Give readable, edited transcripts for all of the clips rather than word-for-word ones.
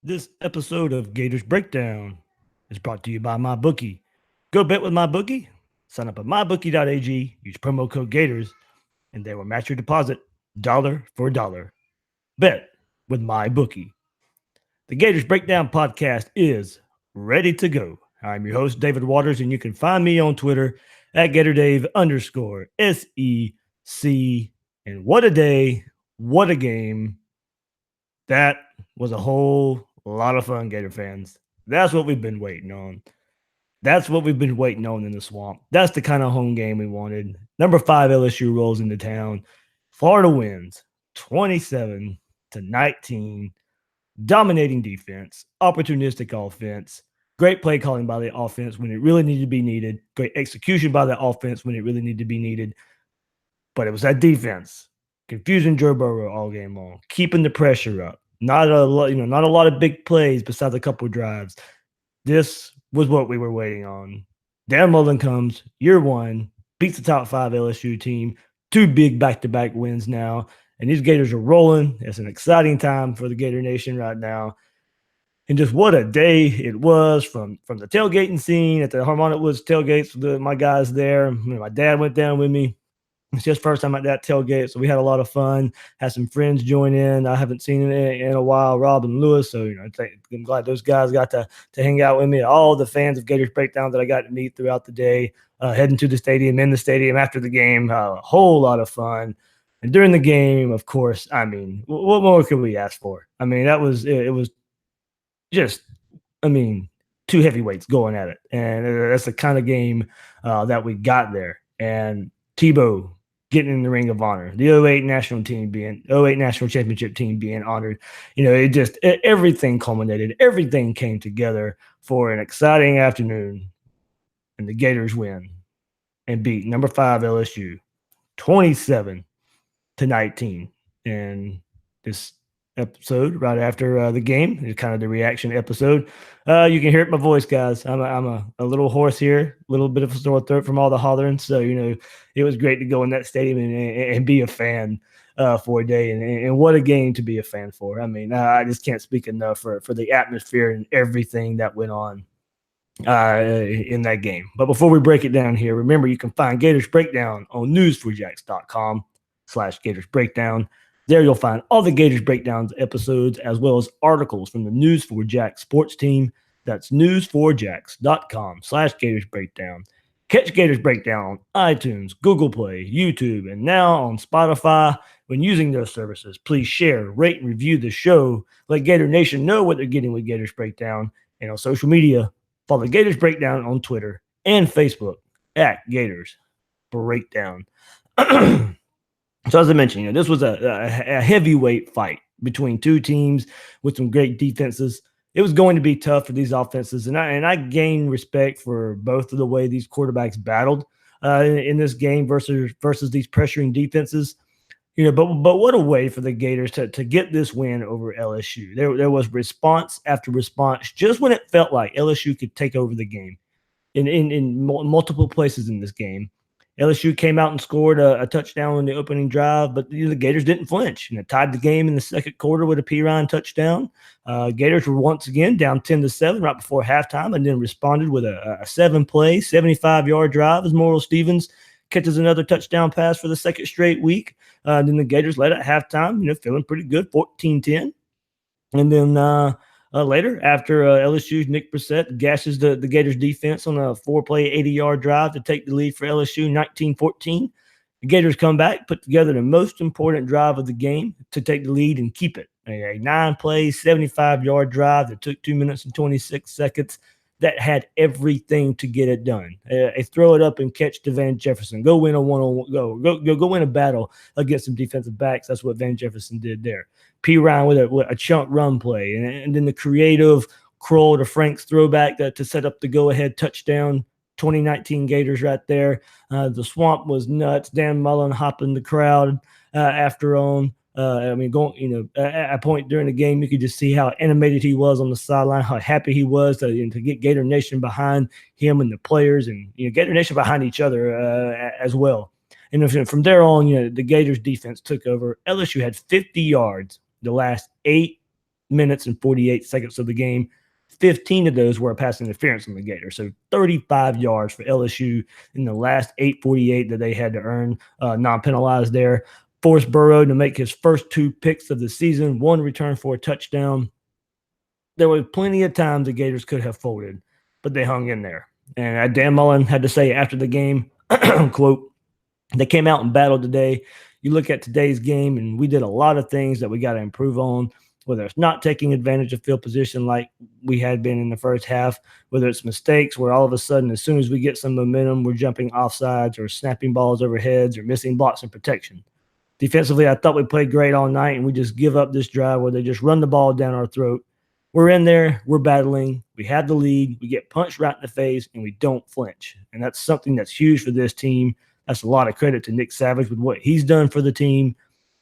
This episode of Gators Breakdown is brought to you by MyBookie. Go bet with MyBookie. Sign up at mybookie.ag, use promo code Gators, and they will match your deposit dollar for dollar. Bet with MyBookie. The Gators Breakdown podcast is ready to go. I'm your host, David Waters, and you can find me on Twitter at GatorDave_SEC. And what a day, what a game. That was a whole lot of fun, Gator fans. That's what we've been waiting on. That's what we've been waiting on in the swamp. That's the kind of home game we wanted. Number 5 LSU rolls into town. Florida wins 27-19. Dominating defense, opportunistic offense, great play calling by the offense when it really needed to be needed, great execution by the offense when it really needed to be needed. But it was that defense confusing Joe Burrow all game long, keeping the pressure up. Not a lot of big plays besides a couple of drives. This was what we were waiting on. Dan Mullen comes, year one, beats the top 5 LSU team, 2 big back-to-back wins now, and these Gators are rolling. It's an exciting time for the Gator Nation right now. And just what a day it was from the tailgating scene at the Harmonic Woods tailgates with my guys there. My dad went down with me. It's just first time at that tailgate, so we had a lot of fun. Had some friends join in. I haven't seen in a while, Rob and Lewis. So I'm glad those guys got to hang out with me. All the fans of Gators Breakdown that I got to meet throughout the day, heading to the stadium, in the stadium after the game, a whole lot of fun. And during the game, of course, I mean, what more could we ask for? I mean, that was it. It was just, I mean, 2 heavyweights going at it, and that's the kind of game that we got there. And Tebow getting in the Ring of Honor, the 08 national championship team being honored. Everything culminated, everything came together for an exciting afternoon, and the Gators win and beat number 5 LSU 27-19. And this episode right after the game is kind of the reaction episode. You can hear it in my voice, guys. I'm a little hoarse here, a little bit of a sore throat from all the hollering. So it was great to go in that stadium and be a fan for a day, and what a game to be a fan for. I mean, I just can't speak enough for the atmosphere and everything that went on in that game. But before we break it down here, remember you can find Gators Breakdown on news4jacks.com/Gators Breakdown. There you'll find all the Gators Breakdowns episodes, as well as articles from the News4Jacks sports team. That's news4jacks.com/Gators Breakdown. Catch Gators Breakdown on iTunes, Google Play, YouTube, and now on Spotify. When using those services, please share, rate, and review the show. Let Gator Nation know what they're getting with Gators Breakdown. And on social media, follow Gators Breakdown on Twitter and Facebook at Gators Breakdown. So as I mentioned, this was a heavyweight fight between 2 teams with some great defenses. It was going to be tough for these offenses, and I gained respect for both of the way these quarterbacks battled in this game versus these pressuring defenses. But what a way for the Gators to get this win over LSU. There was response after response, just when it felt like LSU could take over the game in multiple places in this game. LSU came out and scored a touchdown in the opening drive, but the Gators didn't flinch. And it tied the game in the second quarter with a Pirine touchdown. Gators were once again down 10-7 right before halftime, and then responded with a 7-play, 75-yard drive as Morrill Stevens catches another touchdown pass for the second straight week. Then the Gators led at halftime, feeling pretty good, 14-10. And then later, after LSU's Nick Brissett gashes the Gators defense on a 4-play, 80-yard drive to take the lead for LSU 19-14, the Gators come back, put together the most important drive of the game to take the lead and keep it. A 9-play, 75-yard drive that took 2 minutes and 26 seconds that had everything to get it done. A throw it up and catch to Van Jefferson. Go win a one-on-one. Go win a battle against some defensive backs. That's what Van Jefferson did there. Pirine with a chunk run play, and then the creative Kroll to Franks throwback to set up the go-ahead touchdown. 2019 Gators right there. The swamp was nuts. Dan Mullen hopping the crowd after on. At a point during the game, you could just see how animated he was on the sideline, how happy he was to get Gator Nation behind him and the players, and Gator Nation behind each other as well. And from there on, the Gators defense took over. LSU had 50 yards the last 8 minutes and 48 seconds of the game. 15 of those were a pass interference on the Gators. So 35 yards for LSU in the last 8:48 that they had to earn non-penalized there. Forced Burrow to make his first 2 picks of the season, 1 return for a touchdown. There were plenty of times the Gators could have folded, but they hung in there. And Dan Mullen had to say after the game, quote, they came out and battled today. You look at today's game, and we did a lot of things that we got to improve on, whether it's not taking advantage of field position like we had been in the first half, whether it's mistakes where all of a sudden, as soon as we get some momentum, we're jumping offsides or snapping balls over heads or missing blocks and protection. Defensively, I thought we played great all night, and we just give up this drive where they just run the ball down our throat. We're in there, we're battling, we have the lead, we get punched right in the face, and we don't flinch. And that's something that's huge for this team. That's a lot of credit to Nick Savage with what he's done for the team,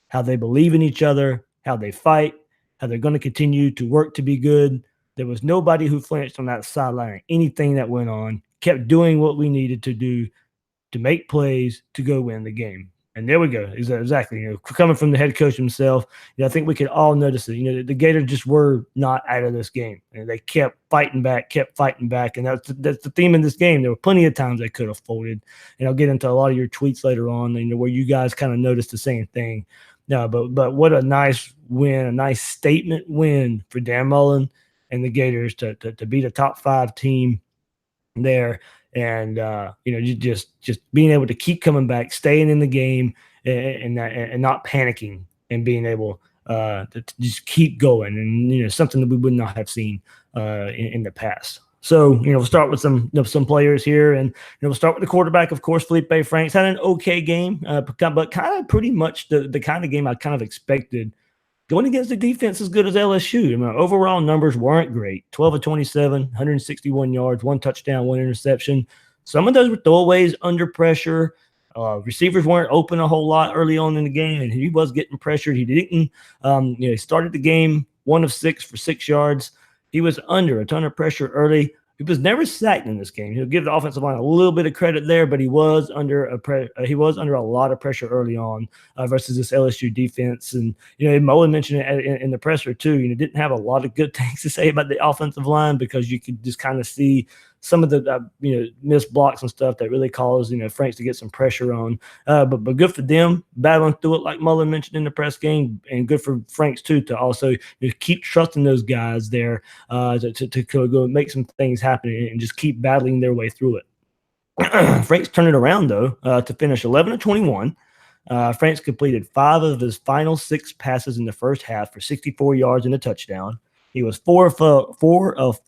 how they believe in each other, how they fight, how they're going to continue to work to be good. There was nobody who flinched on that sideline. Anything that went on, kept doing what we needed to do to make plays to go win the game. And there we go. Exactly. Coming from the head coach himself, I think we could all notice it. The Gators just were not out of this game. And they kept fighting back. And that's the theme in this game. There were plenty of times they could have folded. And I'll get into a lot of your tweets later on, where you guys kind of noticed the same thing. No, but what a nice win, a nice statement win for Dan Mullen and the Gators to beat a top 5 team there. And just being able to keep coming back, staying in the game, and not panicking, and being able to just keep going, and something that we would not have seen in the past. So we'll start with some players here, and we'll start with the quarterback, of course. Felipe Franks had an okay game, but kind of pretty much the kind of game I kind of expected. Going against the defense as good as LSU. Overall numbers weren't great. 12 of 27, 161 yards, 1 touchdown, 1 interception. Some of those were throwaways under pressure. Receivers weren't open a whole lot early on in the game, and he was getting pressured. He didn't. He started the game 1 of 6 for 6 yards. He was under a ton of pressure early. He was never sacked in this game. He'll give the offensive line a little bit of credit there, but he was under a lot of pressure early on versus this LSU defense. And Mullen mentioned it in the presser too. Didn't have a lot of good things to say about the offensive line, because you could just kind of see some of the missed blocks and stuff that really caused Franks to get some pressure on. But good for them battling through it, like Mullen mentioned in the press game, and good for Franks too to also keep trusting those guys there to go make some things happen and just keep battling their way through it. Franks turned it around though to finish 11 of 21. Franks completed 5 of his final 6 passes in the first half for 64 yards and a touchdown. He was 4 of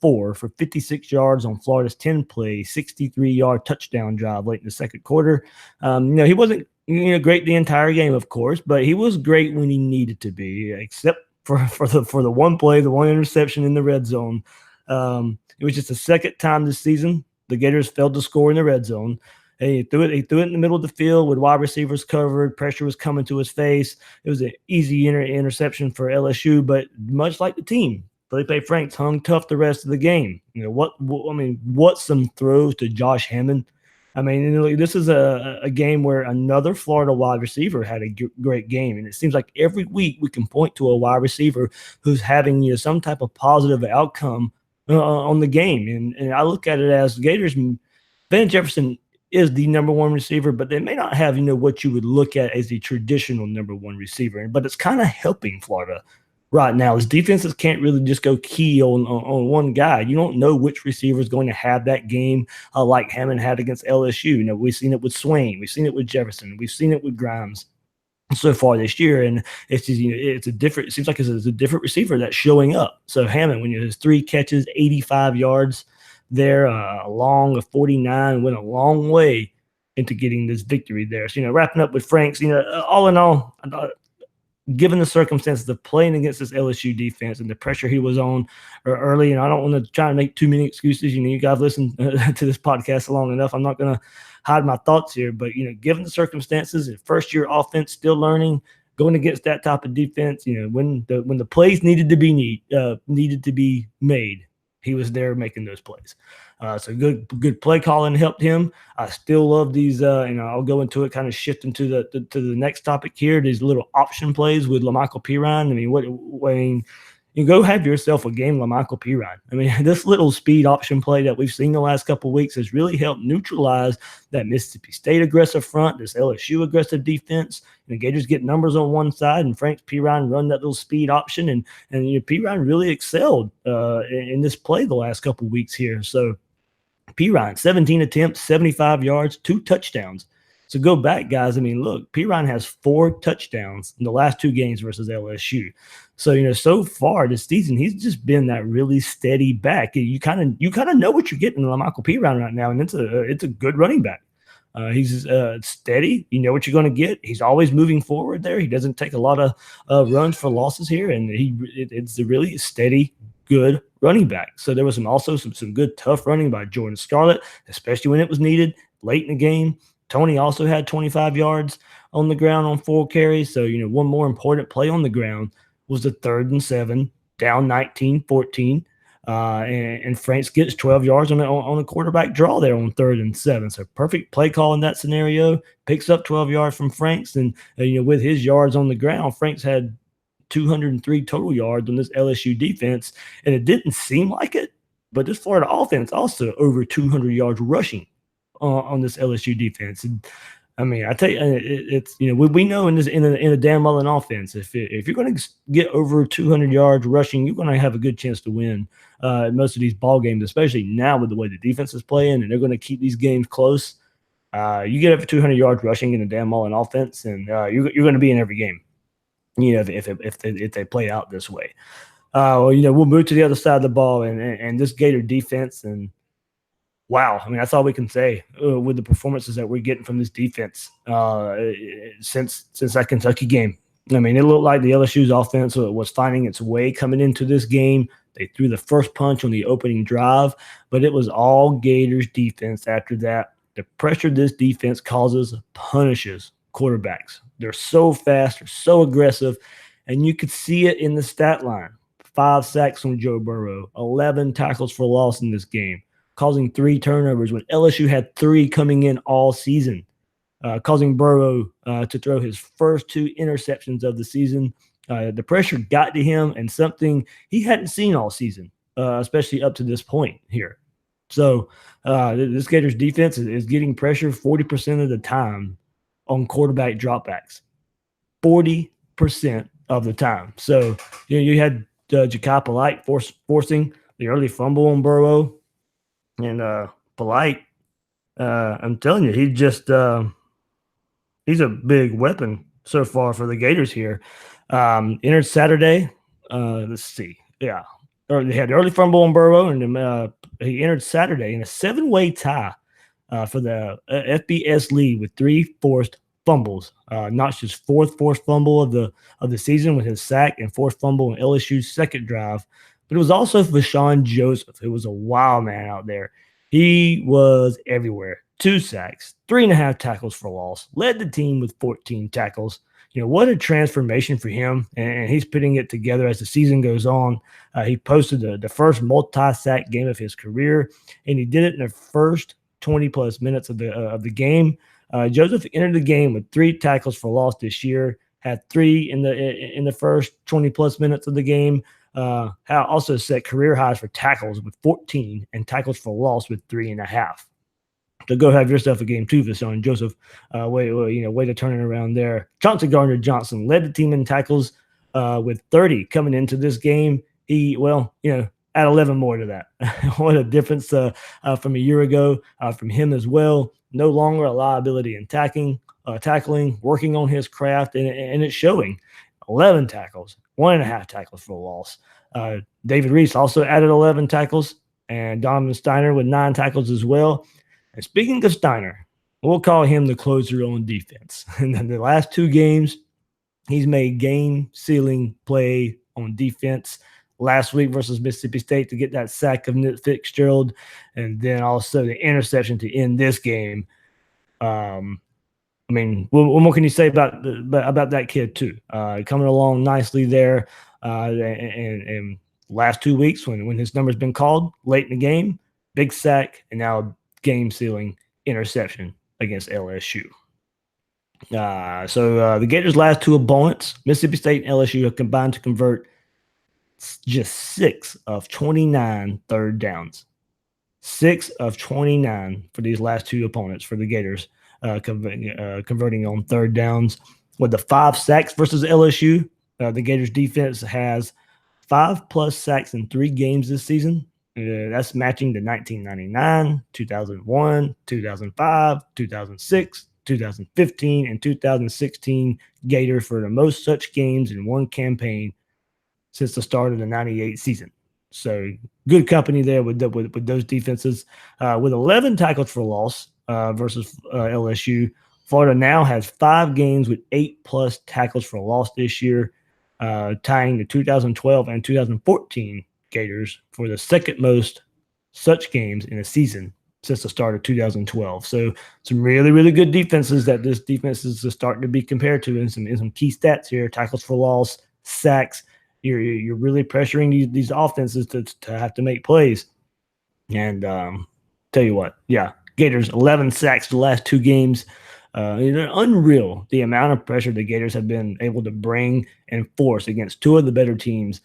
4 for 56 yards on Florida's 10-play, 63-yard touchdown drive late in the second quarter. He wasn't great the entire game, of course, but he was great when he needed to be, except for the one play, the one interception in the red zone. It was just the second time this season the Gators failed to score in the red zone. He threw it in the middle of the field with wide receivers covered. Pressure was coming to his face. It was an easy interception for LSU, but much like the team, Felipe Franks hung tough the rest of the game. What some throws to Josh Hammond. This is a game where another Florida wide receiver had a great game, and it seems like every week we can point to a wide receiver who's having some type of positive outcome on the game. And I look at it as Gators. Van Jefferson is the number 1 receiver, but they may not have what you would look at as the traditional number 1 receiver. But it's kind of helping Florida right now. His defenses can't really just go key on one guy. You don't know which receiver is going to have that game like Hammond had against LSU. We've seen it with Swain. We've seen it with Jefferson. We've seen it with Grimes so far this year. And it's just, it seems like it's a different receiver that's showing up. So Hammond, when his 3 catches, 85 yards there, along of 49, went a long way into getting this victory there. So, wrapping up with Franks, all in all, given the circumstances of playing against this LSU defense and the pressure he was on early, and I don't want to try and make too many excuses. You guys listen to this podcast long enough. I'm not going to hide my thoughts here, but given the circumstances, first year offense, still learning, going against that type of defense, when the plays needed to be made, he was there making those plays. So good play calling helped him. I still love these, I'll go into it, kind of shifting to the next topic here, these little option plays with LaMichael Pirine. you go have yourself a game like Michael Pirine. I mean, this little speed option play that we've seen the last couple of weeks has really helped neutralize that Mississippi State aggressive front, this LSU aggressive defense. And the Gators get numbers on one side, and Franks Pirine run that little speed option, and Pirine really excelled in this play the last couple of weeks here. So Pirine, 17 attempts, 75 yards, 2 touchdowns. So go back, guys. I mean, look, Pirine has 4 touchdowns in the last 2 games versus LSU. So, so far this season, he's just been that really steady back. You kind of know what you're getting in Michael Pirine right now, and it's a good running back. He's steady. You know what you're going to get. He's always moving forward there. He doesn't take a lot of runs for losses here, and it's a really steady, good running back. So there was also some good tough running by Jordan Scarlett, especially when it was needed late in the game. Tony also had 25 yards on the ground on 4 carries. So, one more important play on the ground was the 3rd and 7, down 19-14. And Franks gets 12 yards on a quarterback draw there on 3rd and 7. So perfect play call in that scenario. Picks up 12 yards from Franks. And, with his yards on the ground, Franks had 203 total yards on this LSU defense. And it didn't seem like it, but this Florida offense also over 200 yards rushing on this LSU defense. And I mean, I tell you, it's we know in a Dan Mullen offense, if you're going to get over 200 yards rushing, you're going to have a good chance to win most of these ball games, especially now with the way the defense is playing, and they're going to keep these games close. You get over 200 yards rushing in a Dan Mullen offense, and you're going to be in every game. If they play out this way. We'll move to the other side of the ball, and this Gator defense, and wow, I mean, that's all we can say with the performances that we're getting from this defense since that Kentucky game. I mean, it looked like the LSU's offense was finding its way coming into this game. They threw the first punch on the opening drive, but it was all Gators defense after that. The pressure this defense causes punishes quarterbacks. They're so fast, they're so aggressive, and you could see it in the stat line. 5 sacks from Joe Burrow, 11 tackles for loss in this game, causing 3 turnovers when LSU had 3 coming in all season, causing Burrow to throw his first 2 interceptions of the season. The pressure got to him, and something he hadn't seen all season, especially up to this point here. So this Gators defense is getting pressure 40% of the time on quarterback dropbacks. 40% of the time. So you had Ja'Kai Polite forcing the early fumble on Burrow. And Polite, I'm telling you, he's a big weapon so far for the Gators here. Entered Saturday. Let's see. Yeah. They had the early fumble on Burrow, and then he entered Saturday in a 7-way tie for the FBS lead with 3 forced fumbles. Notched his 4th forced fumble of the season with his sack and forced fumble on LSU's second drive. But it was also Vashawn Joseph, who was a wild man out there. He was everywhere. 2 sacks, 3.5 tackles for loss, led the team with 14 tackles. What a transformation for him, and he's putting it together as the season goes on. He posted the first multi-sack game of his career, and he did it in the first 20-plus minutes of the game. Joseph entered the game with 3 tackles for loss this year, had 3 in the first 20-plus minutes of the game. Also set career highs for tackles with 14 and tackles for loss with 3.5. So go have yourself a game too, Vashawn Joseph. Way to turn it around there. Chauncey Gardner-Johnson led the team in tackles with 30 coming into this game. Add 11 more to that. What a difference from a year ago from him as well. No longer a liability in tackling, working on his craft, and it's showing. 11 tackles, 1.5 tackles for a loss. David Reese also added 11 tackles, and Donovan Steiner with 9 tackles as well. And speaking of Steiner, we'll call him the closer on defense. And then the last 2 games, he's made game-sealing play on defense. Last week versus Mississippi State to get that sack of Nick Fitzgerald, and then also the interception to end this game. I mean, what more can you say about that kid too? Coming along nicely there, and last 2 weeks when his number's been called late in the game, big sack, and now game-sealing interception against LSU. So the Gators' last 2 opponents, Mississippi State and LSU, have combined to convert just 6 of 29 third downs. 6 of 29 for these last two opponents for the Gators, converting on third downs. With the 5 sacks versus LSU, the Gators defense has 5+ sacks in 3 games this season. That's matching the 1999, 2001, 2005, 2006, 2015, and 2016 Gator for the most such games in one campaign since the start of the 98 season. So good company there with those defenses. With 11 tackles for loss versus LSU, Florida now has 5 games with 8+ tackles for loss this year, tying the 2012 and 2014 Gators for the second most such games in a season since the start of 2012. So some really, really good defenses that this defense is starting to be compared to in some key stats here: tackles for loss, sacks. You're really pressuring these offenses to have to make plays. And tell you what, yeah, Gators 11 sacks the last 2 games. Unreal the amount of pressure the Gators have been able to bring and force against 2 of the better teams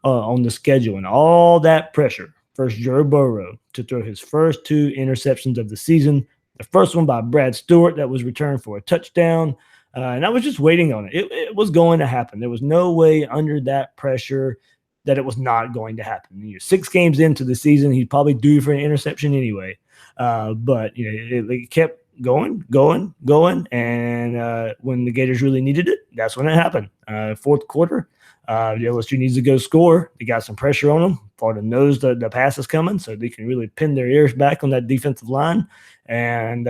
on the schedule, and all that pressure. First, Joe Burrow to throw his first 2 interceptions of the season. The first one by Brad Stewart that was returned for a touchdown. And I was just waiting on it. It was going to happen. There was no way under that pressure that it was not going to happen. 6 games into the season, he'd probably due for an interception anyway. But it kept going. And when the Gators really needed it, that's when it happened. Fourth quarter, the LSU needs to go score. They got some pressure on them. Florida knows the pass is coming, so they can really pin their ears back on that defensive line. And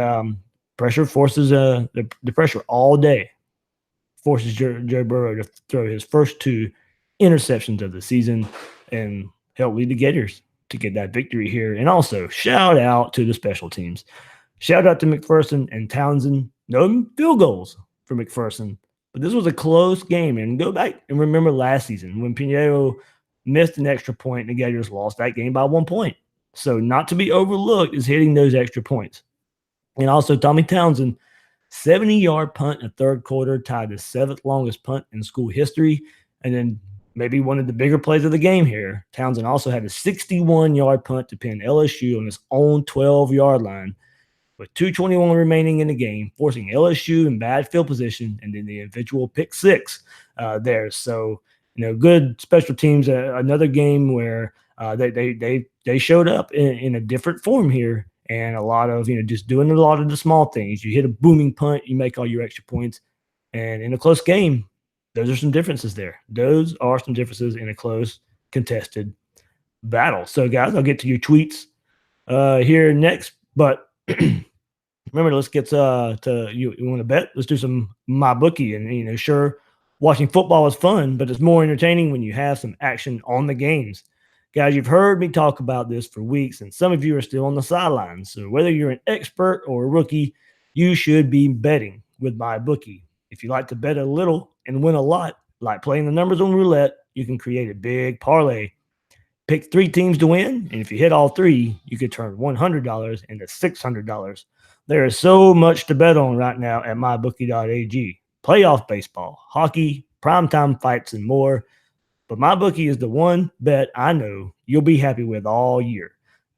pressure forces the pressure all day. Forces Joe Burrow to throw his first 2 interceptions of the season and help lead the Gators to get that victory here. And also, shout out to the special teams. Shout out to McPherson and Townsend. No field goals for McPherson, but this was a close game. And go back and remember last season when Pinheiro missed an extra point and the Gators lost that game by 1 point. So not to be overlooked is hitting those extra points. And also Tommy Townsend, 70-yard punt in the third quarter, tied the 7th longest punt in school history. And then maybe one of the bigger plays of the game here, Townsend also had a 61-yard punt to pin LSU on his own 12-yard line with 2:21 remaining in the game, forcing LSU in bad field position, and then the eventual pick 6 there. So, good special teams. Another game where they showed up in a different form here. And a lot of, just doing a lot of the small things. You hit a booming punt, you make all your extra points. And in a close game, those are some differences there. Those are some differences in a close, contested battle. So, guys, I'll get to your tweets here next. But remember, let's get to you want to bet? Let's do some MyBookie. And, sure, watching football is fun, but it's more entertaining when you have some action on the games. Guys, you've heard me talk about this for weeks, and some of you are still on the sidelines. So whether you're an expert or a rookie, you should be betting with MyBookie. If you like to bet a little and win a lot, like playing the numbers on roulette, you can create a big parlay. Pick 3 teams to win, and if you hit all 3, you could turn $100 into $600. There is so much to bet on right now at mybookie.ag. Playoff baseball, hockey, primetime fights, and more. But MyBookie is the one bet I know you'll be happy with all year.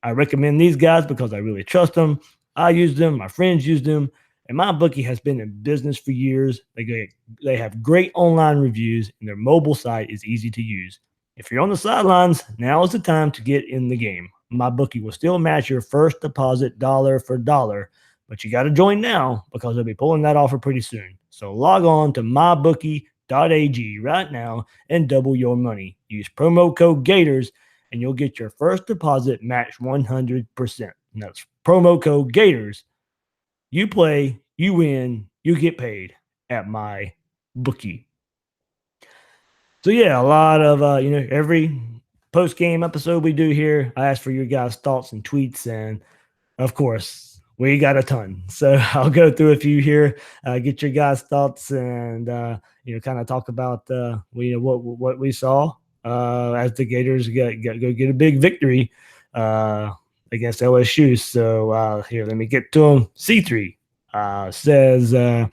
I recommend these guys because I really trust them. I use them. My friends use them. And MyBookie has been in business for years. They have great online reviews, and their mobile site is easy to use. If you're on the sidelines, now is the time to get in the game. MyBookie will still match your first deposit dollar for dollar, but you got to join now because they'll be pulling that offer pretty soon. So log on to mybookie.ag right now and double your money. Use promo code Gators and you'll get your first deposit matched 100%. And that's promo code Gators. You play, you win, you get paid at MyBookie. So yeah, a lot of every post-game episode we do here, I ask for your guys' thoughts and tweets, and of course, we got a ton. So I'll go through a few here, get your guys' thoughts, and kind of talk about what we saw as the Gators go get a big victory against LSU. So here, let me get to them. C3 says.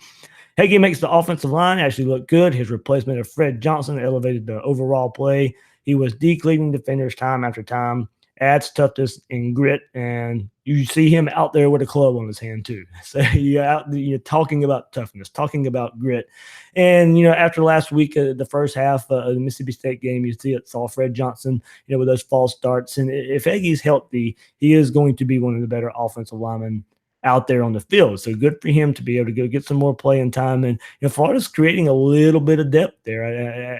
Heggie makes the offensive line actually look good. His replacement of Fred Johnson elevated the overall play. He was decleaning defenders time after time, adds toughness and grit, and you see him out there with a club on his hand too. So you're talking about toughness, talking about grit, and after last week, the first half of the Mississippi State game, you see it saw Fred Johnson, with those false starts, and if Eggy's healthy, he is going to be one of the better offensive linemen out there on the field. So good for him to be able to go get some more playing time. And Florida's creating a little bit of depth there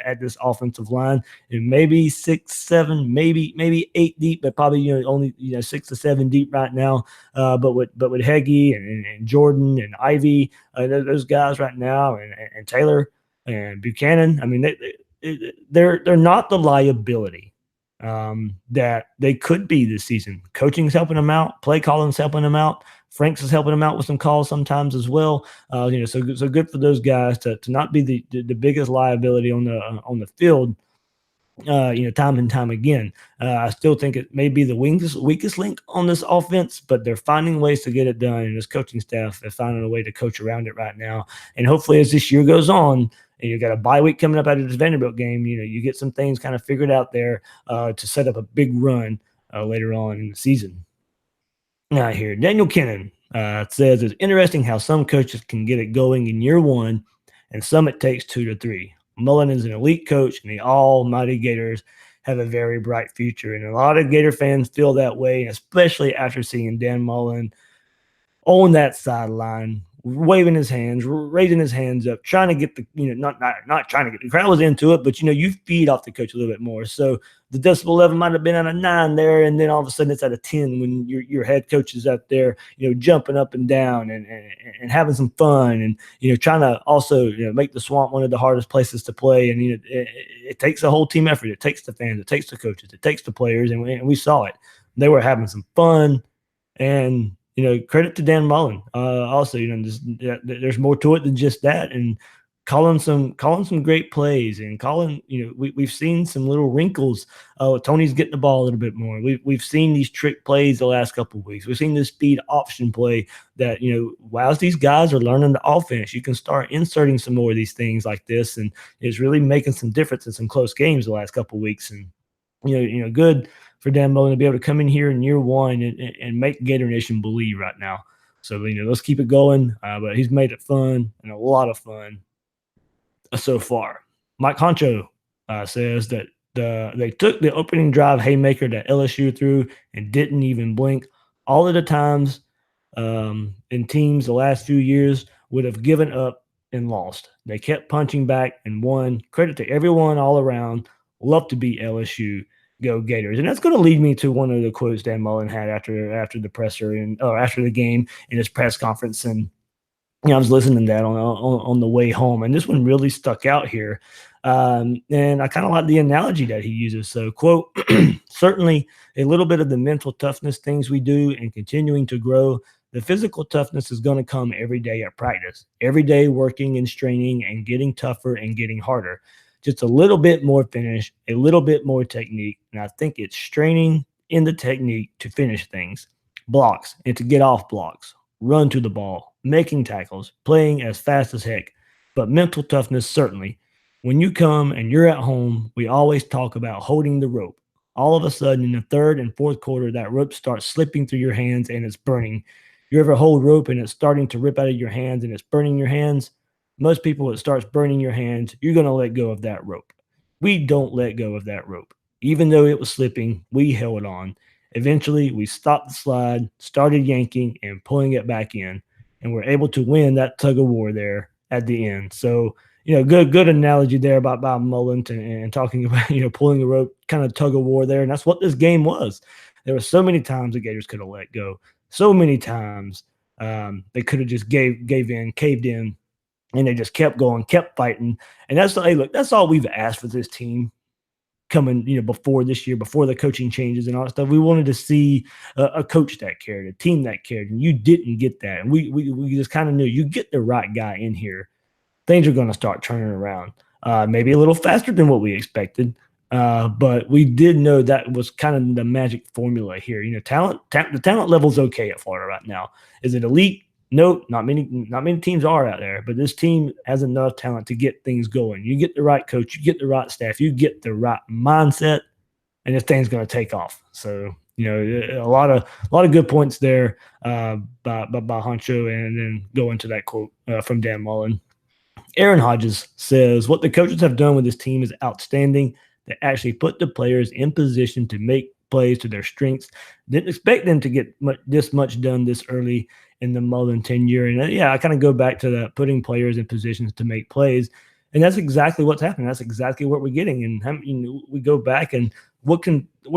at this offensive line, and maybe 6, 7, maybe 8 deep, but probably only 6 to 7 deep right now. But with Heggie and Jordan and Ivy, those guys right now, and Taylor and Buchanan, I mean they're not the liability that they could be this season. Coaching's helping them out. Play calling's helping them out. Franks is helping them out with some calls sometimes as well. So good for those guys to not be the biggest liability on the field. Time and time again. I still think it may be the weakest link on this offense, but they're finding ways to get it done. And this coaching staff is finding a way to coach around it right now. And hopefully, as this year goes on, and you've got a bye week coming up out of this Vanderbilt game, you get some things kind of figured out there to set up a big run later on in the season. Now here, Daniel Kennan says it's interesting how some coaches can get it going in year one, and some it takes 2 to 3. Mullen is an elite coach, and the almighty Gators have a very bright future. And a lot of Gator fans feel that way, especially after seeing Dan Mullen on that sideline, waving his hands, raising his hands up, trying to get the, not trying to get the crowd was into it, but you feed off the coach a little bit more. So the decibel level might have been at a 9 there, and then all of a sudden it's at a 10 when your head coach is out there, jumping up and down and having some fun, and trying to also make the Swamp one of the hardest places to play. And it takes a whole team effort. It takes the fans, it takes the coaches, it takes the players, and we saw it. They were having some fun, and credit to Dan Mullen. Also, there's more to it than just that, and calling some great plays, and we've seen some little wrinkles. Tony's getting the ball a little bit more. We've seen these trick plays the last couple of weeks. We've seen this speed option play that as these guys are learning the offense, you can start inserting some more of these things like this, and it's really making some difference in some close games the last couple of weeks. And good for Dan Mullen to be able to come in here in year one and make Gator Nation believe right now. So, let's keep it going. But he's made it fun, and a lot of fun so far. Mike Honcho says that they took the opening drive haymaker that LSU threw and didn't even blink. All of the times in teams the last few years would have given up and lost. They kept punching back and won. Credit to everyone all around. Love to beat LSU. Go Gators. And that's going to lead me to one of the quotes Dan Mullen had after the presser or after the game in his press conference. And I was listening to that on the way home, and this one really stuck out here. And I kind of like the analogy that he uses. So, quote, certainly a little bit of the mental toughness things we do and continuing to grow. The physical toughness is going to come every day at practice, every day working and straining and getting tougher and getting harder. Just a little bit more finish, a little bit more technique. And I think it's straining in the technique to finish things, blocks, and to get off blocks, run to the ball, making tackles, playing as fast as heck. But mental toughness, certainly. When you come and you're at home, we always talk about holding the rope. All of a sudden, in the third and fourth quarter, that rope starts slipping through your hands and it's burning. You ever hold rope and it's starting to rip out of your hands and it's burning your hands? Most people, it starts burning your hands. You're going to let go of that rope. We don't let go of that rope. Even though it was slipping, we held on. Eventually, we stopped the slide, started yanking and pulling it back in, and we're able to win that tug of war there at the end. So, good analogy there about Mullen and talking about, pulling the rope, kind of tug of war there. And that's what this game was. There were so many times the Gators could have let go. So many times they could have just gave in, caved in, and they just kept going, kept fighting. And that's all we've asked for this team coming, before this year, before the coaching changes and all that stuff. We wanted to see a coach that cared, a team that cared, and you didn't get that. And we just kind of knew you get the right guy in here, things are going to start turning around, maybe a little faster than what we expected. But we did know that was kind of the magic formula here. The talent level is okay at Florida right now. Is it elite? No, not many teams are out there, but this team has enough talent to get things going. You get the right coach, you get the right staff, you get the right mindset, and this thing's going to take off. So a lot of good points there by Honcho, and then go into that quote from Dan Mullen. Aaron Hodges says, what the coaches have done with this team is outstanding. They actually put the players in position to make plays to their strengths. Didn't expect them to get this much done this early in the Mullen tenure. And yeah, I kind of go back to that, putting players in positions to make plays. And that's exactly what's happening. That's exactly what we're getting. And we go back and what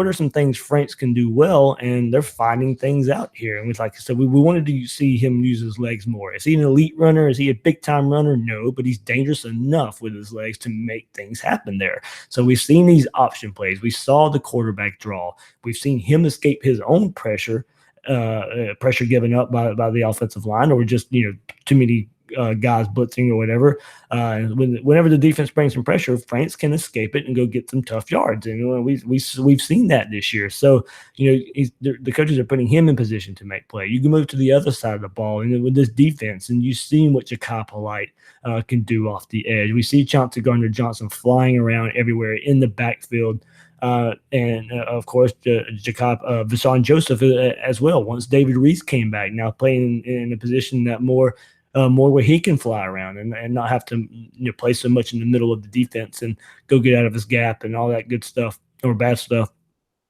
are some things Franks can do well, and they're finding things out here. And like I said, we wanted to see him use his legs more. Is he an elite runner? Is he a big time runner? No, but he's dangerous enough with his legs to make things happen there. So we've seen these option plays. We saw the quarterback draw. We've seen him escape his own pressure given up by the offensive line, or just too many guys blitzing or whatever. Whenever the defense brings some pressure, Franks can escape it and go get some tough yards. And we've seen that this year. So the coaches are putting him in position to make play. You can move to the other side of the ball, and with this defense, and you've seen what Ja'Kai Polite can do off the edge. We see Chauncey Gardner-Johnson flying around everywhere in the backfield. And of course, Vashawn Joseph as well. Once David Reese came back, now playing in a position that more where he can fly around and not have to play so much in the middle of the defense and go get out of his gap and all that good stuff or bad stuff.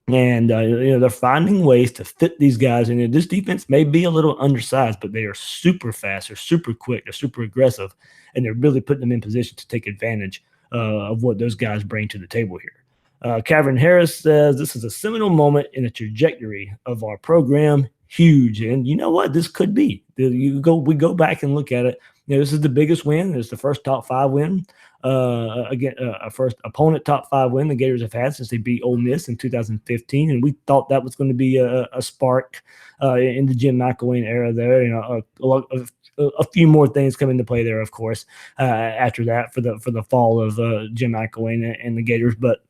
And they're finding ways to fit these guys. And this defense may be a little undersized, but they are super fast, they're super quick, they're super aggressive, and they're really putting them in position to take advantage of what those guys bring to the table here. Kevin Harris says, this is a seminal moment in the trajectory of our program. Huge. And you know what? This could be. We go back and look at it. This is the biggest win. It's the first top 5 win. Again, first opponent top 5 win the Gators have had since they beat Ole Miss in 2015. And we thought that was going to be a spark in the Jim McElwain era there. A few more things come into play there, of course, after that for the fall of Jim McElwain and the Gators. But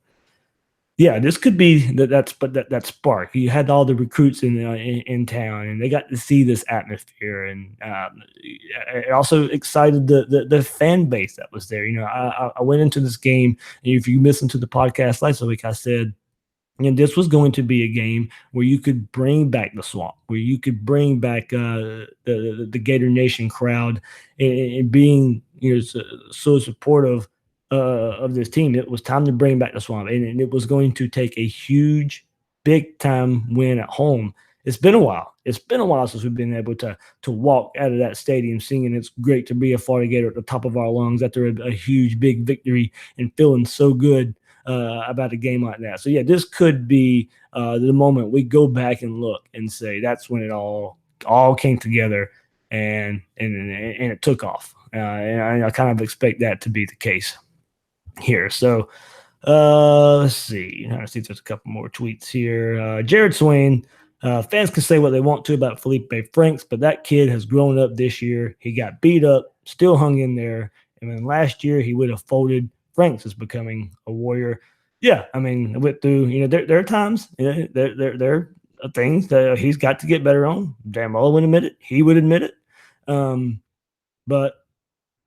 yeah, this could be that spark. You had all the recruits in town, and they got to see this atmosphere, and it also excited the fan base that was there. I went into this game, and if you listened to the podcast last week, I said, this was going to be a game where you could bring back the swamp, where you could bring back the Gator Nation crowd, and being so supportive of this team. It was time to bring back the swamp, and it was going to take a huge, big time win at home. It's been a while. It's been a while since we've been able to walk out of that stadium singing "It's great to be a Florida Gator" at the top of our lungs after a huge, big victory, and feeling so good about a game like that. So yeah, this could be the moment we go back and look and say that's when it all came together and it took off. And I kind of expect that to be the case here. So let's see. Let's see if there's a couple more tweets here. Jared Swain, fans can say what they want to about Felipe Franks, but that kid has grown up this year. He got beat up, still hung in there. And then last year he would have folded. Franks is becoming a warrior. Yeah, I mean, I went through, there are times, there are things that he's got to get better on. Dan Mullen would admit it. He would admit it. But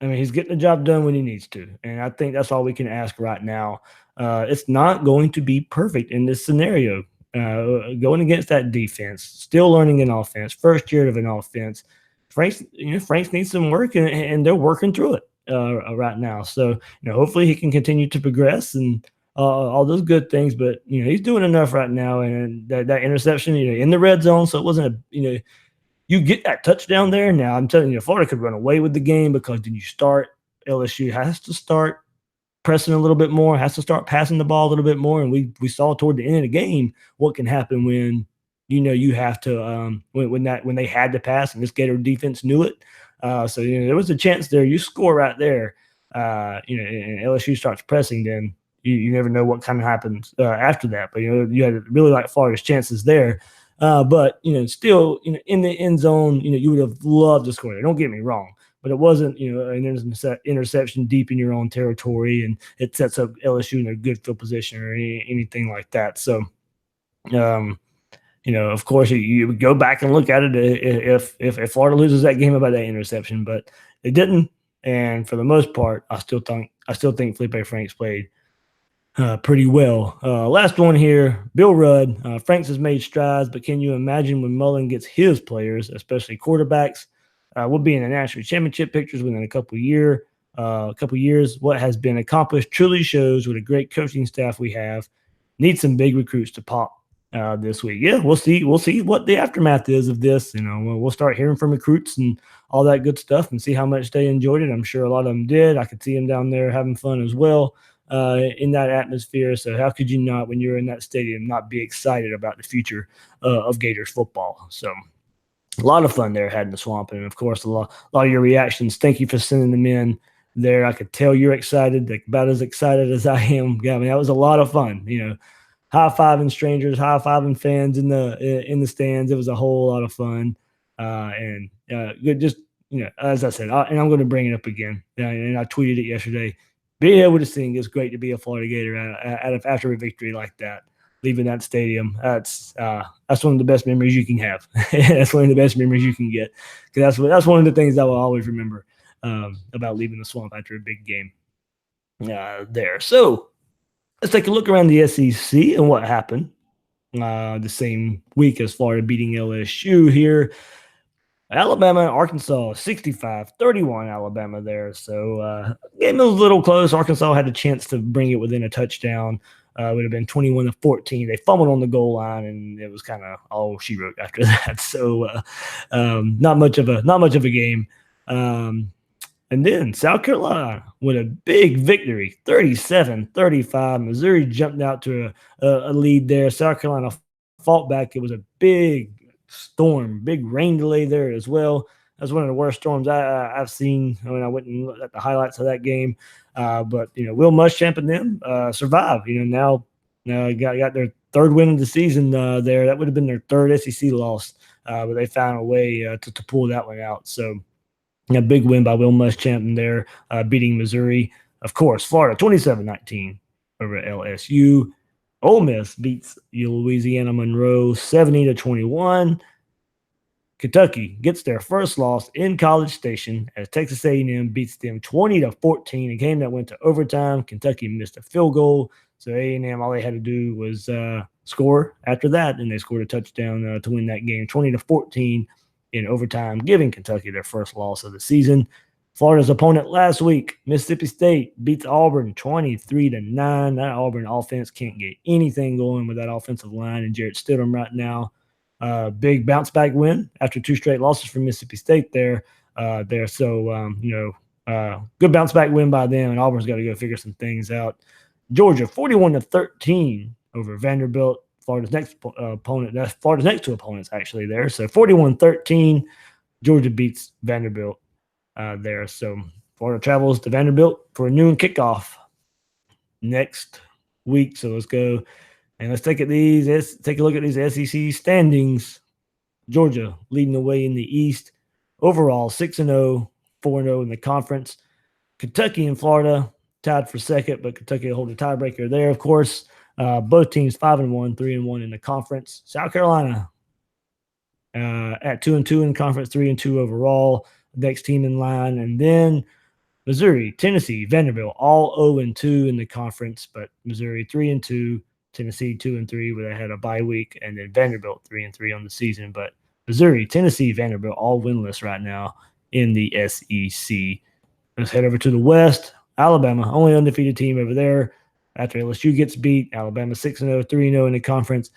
I mean, he's getting the job done when he needs to. And I think that's all we can ask right now. It's not going to be perfect in this scenario. Going against that defense, still learning an offense, first year of an offense. Franks needs some work, and they're working through it right now. So, hopefully he can continue to progress and all those good things. But, he's doing enough right now. And that interception, in the red zone. So it wasn't you get that touchdown there. Now, I'm telling you, Florida could run away with the game because then you start LSU has to start pressing a little bit more, has to start passing the ball a little bit more. And we saw toward the end of the game what can happen when you have to when they had to pass, and this Gator defense knew it. So there was a chance there. You score right there, and LSU starts pressing, then you never know what kind of happens after that. But you had really like Florida's chances there. But still, in the end zone, you would have loved to score there. Don't get me wrong, but it wasn't, an interception deep in your own territory, and it sets up LSU in a good field position or anything like that. So, Of course, you would go back and look at it if Florida loses that game about that interception, but they didn't. And for the most part, I still think Felipe Franks played pretty well. Last one here, Bill Rudd. Franks has made strides, but can you imagine when Mullen gets his players, especially quarterbacks? We'll be in the national championship pictures within a couple years. What has been accomplished truly shows what a great coaching staff we have. Need some big recruits to pop this week. Yeah, we'll see. We'll see what the aftermath is of this. We'll start hearing from recruits and all that good stuff and see how much they enjoyed it. I'm sure a lot of them did. I could see them down there having fun as well in that atmosphere. So how could you not, when you're in that stadium, not be excited about the future of Gators football? So a lot of fun there had in the swamp. And, of course, a lot of your reactions. Thank you for sending them in there. I could tell you're excited, like about as excited as I am. Yeah, I mean, that was a lot of fun, high-fiving strangers, high-fiving fans in the stands. It was a whole lot of fun. And good, just, as I said, and I'm going to bring it up again. And I tweeted it yesterday. Being able to sing is great to be a Florida Gator after a victory like that. Leaving that stadium, that's one of the best memories you can have. That's one of the best memories you can get, because that's one of the things I will always remember about leaving the swamp after a big game there. So let's take a look around the SEC and what happened the same week as Florida beating LSU here. Alabama, Arkansas, 65-31 Alabama there. So game was a little close. Arkansas had a chance to bring it within a touchdown. It would have been 21-14. They fumbled on the goal line, and it was kind of all she wrote after that. So not much of a game. And then South Carolina with a big victory, 37-35. Missouri jumped out to a lead there. South Carolina fought back. It was a big storm, big rain delay there as well. That's one of the worst storms I've seen. I mean, I went and looked at the highlights of that game. But Will Muschamp and them survived. Now got their third win of the season there. That would have been their third SEC loss, but they found a way to pull that one out. So a big win by Will Muschamp there, beating Missouri. Of course, Florida 27-19 over LSU. Ole Miss beats Louisiana Monroe 70-21. Kentucky gets their first loss in College Station as Texas A&M beats them 20-14, a game that went to overtime. Kentucky missed a field goal, so A&M, all they had to do was score after that, and they scored a touchdown to win that game 20-14 in overtime, giving Kentucky their first loss of the season. Florida's opponent last week, Mississippi State, beats Auburn 23-9. That Auburn offense can't get anything going with that offensive line and Jarrett Stidham right now. Big bounce back win after two straight losses from Mississippi State there. So, good bounce back win by them, and Auburn's got to go figure some things out. Georgia 41-13 over Vanderbilt. Florida's next opponent. That's Florida's next two opponents actually there. So 41-13, Georgia beats Vanderbilt there. So Florida travels to Vanderbilt for a noon kickoff next week. So let's go. And let's take a look at these SEC standings. Georgia leading the way in the East. Overall, 6-0, 4-0 in the conference. Kentucky and Florida tied for second, but Kentucky will hold a tiebreaker there, of course. Both teams 5-1, 3-1 in the conference. South Carolina at 2-2 in conference, 3-2 overall. Next team in line. And then Missouri, Tennessee, Vanderbilt, all 0-2 in the conference, but Missouri 3-2. Tennessee 2-3, where they had a bye week, and then Vanderbilt 3-3 on the season. But Missouri, Tennessee, Vanderbilt all winless right now in the SEC. Let's head over to the West. Alabama, only undefeated team over there. After LSU gets beat, Alabama 6-0, 3-0 in the conference,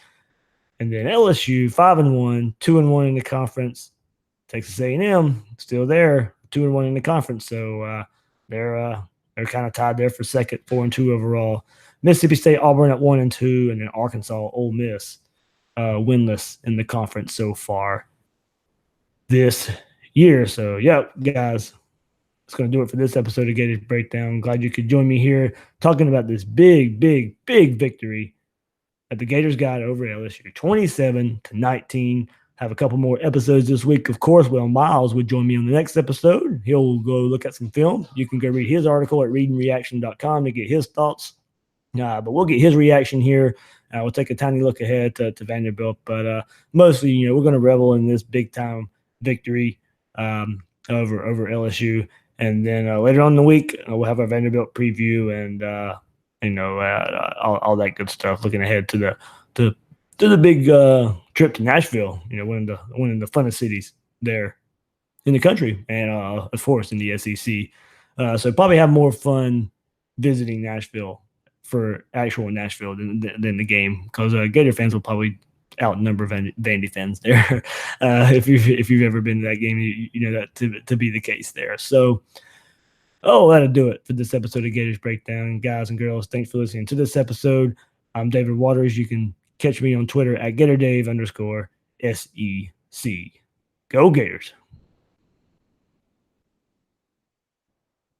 and then LSU 5-1, 2-1 in the conference. Texas A&M still there, 2-1 in the conference. So they're kind of tied there for second, 4-2 overall. Mississippi State, Auburn at 1-2, and then Arkansas, Ole Miss, winless in the conference so far this year. So, yeah, guys, that's going to do it for this episode of Gators Breakdown. Glad you could join me here talking about this big, big, big victory that the Gators got over LSU, 27-19. Have a couple more episodes this week, of course. Well, Miles would join me on the next episode. He'll go look at some film. You can go read his article at readingreaction.com to get his thoughts But we'll get his reaction here. We'll take a tiny look ahead to Vanderbilt, but mostly, we're going to revel in this big time victory over LSU, and then later on in the week we'll have our Vanderbilt preview and all that good stuff. Looking ahead to the big trip to Nashville. One of the funnest cities there in the country, and of course in the SEC. So probably have more fun visiting Nashville for actual Nashville than the game, because Gator fans will probably outnumber Vandy fans there. If you've ever been to that game, you know that to be the case there. So, that'll do it for this episode of Gators Breakdown, guys and girls. Thanks for listening to this episode. I'm David Waters. You can catch me on Twitter at GatorDave_SEC. Go Gators.